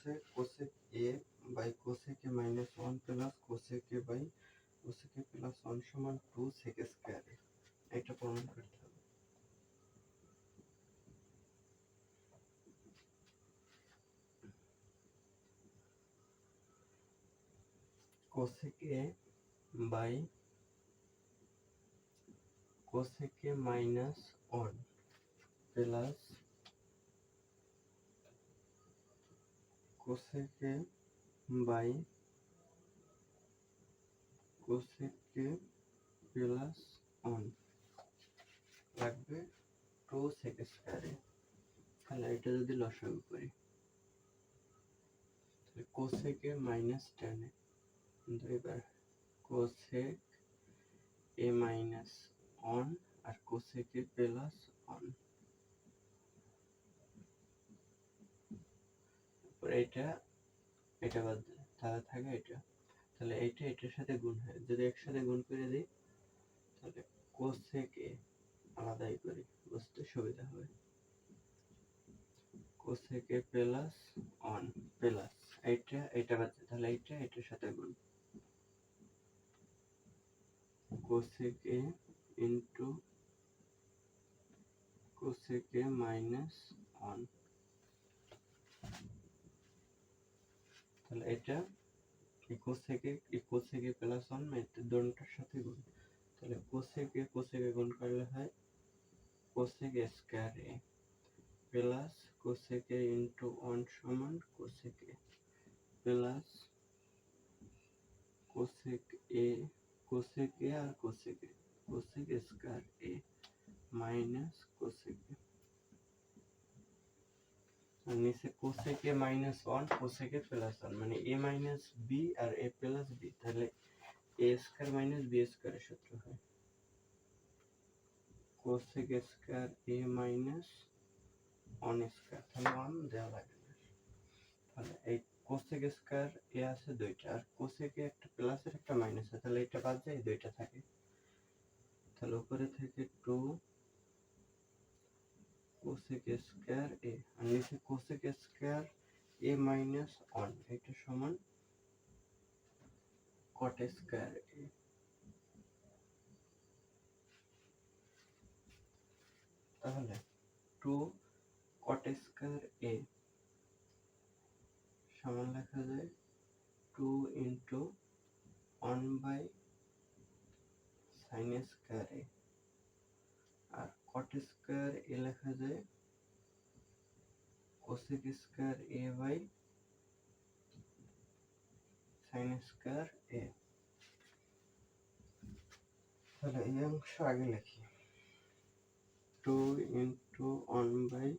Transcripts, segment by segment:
Cosec A by cosec A minus 1 plus cosec A by cosec A plus 1 সমান 2 সেক square A. এটা প্রমাণ করতে হবে। Cosec A by cosec A minus 1 plus cosec A by cosec A plus 1 লাগবে 2 সেক square A. তাহলে এটা যদি লসাগু করি তাহলে কোসেক এ মাইনাস 10 এ, কিন্তু এবার কোসেক এ মাইনাস 1 আর কোসেক এ প্লাস 1, তারপর এটা বাদ দিলে তাহলে থাকে এটা, তাহলে এইটা এটার সাথে গুণ হয়, যদি একসাথে গুণ করে দিই তাহলে কোসেক এ আলাদাই করি বুঝতে সুবিধা হবে। কোসেক এ প্লাস 1 প্লাস এটা বাদ দিই, তাহলে এইটা এটার সাথে গুণ cosec A into cosec A minus 1, তাহলে এটা কোসেক এ প্লাস 1 মানে দুটোর সাথে গুণ, তাহলে কোসেক এ গুণ করলে হয় cosec square A plus cosec A into 1 সমান cosec A plus cosec A আর cosec square A minus cosec A, আর নিচে cosec A minus 1 cosec A plus 1 মানে এ মাইনাস বি আর এ প্লাস বি, তাহলে A square minus B square এর সূত্র হয় cosec square A minus 1 square, তাহলে 1 দেওয়া লাগে না। তাহলে এই কোসেক স্কয়ার এ আছে দুইটা, আর কোসেক এ একটা প্লাস আর একটা মাইনাস আছে, তাহলে এটা বাদ যায় দুইটা থাকে, তাহলে উপরে থেকে 2 কোসেক স্কয়ার এ আর নিচে কোসেক স্কয়ার এ মাইনাস 1 এটা সমান কট স্কয়ার এ। তাহলে 2 কট স্কয়ার এ সমান লেখা যায় 2 into 1 by sine square A, আর কট স্কয়ার এ লেখা যায় cosec square A by sine square A. তাহলে এই অংশ আগে লিখি 2 into 1 by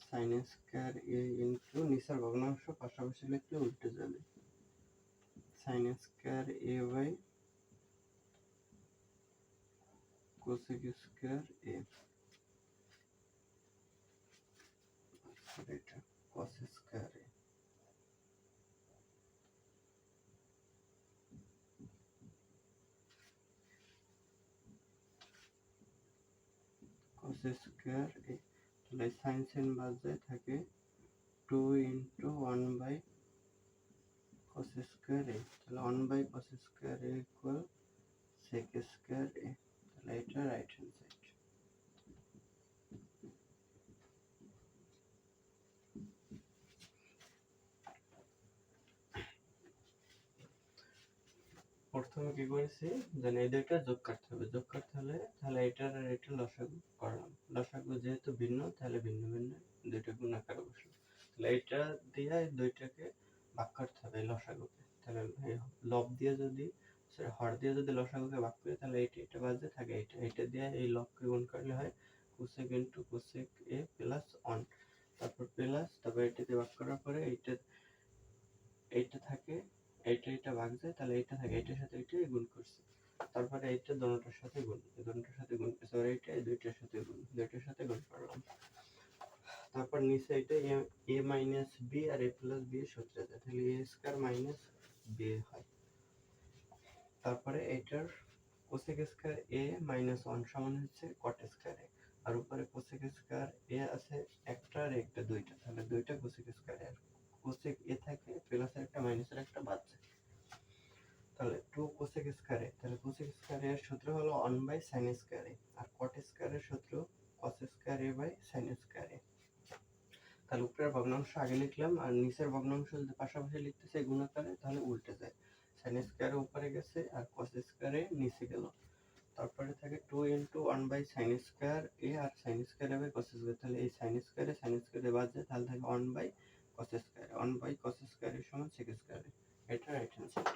sine square A into নিচের ভগ্নাংশ পাশাপাশি লিখলে উল্টে যাবে sine square A by cosec square A, এটা cos square A cos square A, তাহলে সাইন বাদ যায় থাকে 2 into 1 by cos square A, তাহলে 1 by cos square A equal sec square A, তাহলে এটা রাইট হ্যান্ড সাইড। প্রথমে কি করেছি জানি এই দুইটা যোগ করতে হবে, যোগ করতে হলে তাহলে এটার আর এটা লসাগু করলাম, লসাগু যেহেতু ভিন্ন তাহলে ভিন্ন ভিন্ন দুইটা গুণ আকারে বসলো, তাহলে এটা দিয়ে দুইটাকে ভাগ করতে হবে লসাগুকে, তাহলে লব দিয়ে যদি হর দিয়ে যদি লসাগুকে ভাগ করি তাহলে এটা বাজে থাকে এটা দিয়ে এই লবকে গুণ করলে হয় cosec into cosec A plus 1, তারপর প্লাস, তারপর এটাতে ভাগ করার পরে এইটা থাকে এটা ভাগ যায়, তাহলে এটা থাকে এটার সাথে এটা গুণ করছি, তারপরে এইটা দুটোটার সাথে গুণ সরি এটা এই দুইটার সাথে গুণ করলাম, তারপর নিচে এটা এ মাইনাস বি আর এ প্লাস বি এর সূত্র আছে, তাহলে এ স্কয়ার মাইনাস বি হয়, তারপরে এটার কোসেক স্কয়ার এ মাইনাস 1 সমান হচ্ছে কট স্কয়ার এ, আর উপরে কোসেক স্কয়ার এ আছে একটা আর একটা দুইটা, তাহলে দুইটা কোসেক স্কয়ার এ কোসেক এ থাকে প্লাসের একটা মাইনাসের একটা বাদ যায়। তাহলে 2 কোসেক স্কয়ারে, তাহলে কোসেক স্কয়ারের সূত্র হলো 1 বাই সাইন স্কয়ারে, আর কট স্কয়ারের সূত্র কস স্কয়ারে বাই সাইন স্কয়ারে। তাহলে উপরের ভগ্নাংশ আগে লিখলাম, আর নিচের ভগ্নাংশ যদি পাশাপাশি লিখতেছে গুণাকারে তাহলে উল্টে যায়, সাইন স্কয়ারে উপরে গেছে আর কস স্কয়ারে নিচে গেল। তারপরে থাকে 2 into 1 by sine square A আর sine square by cos square, তাহলে এই সাইন স্কয়ারে বাদ যায়, তাহলে থাকে 1 by cos square, 1 by cos square সমান সেক স্কয়ার। এটা রাইট অ্যান্সার।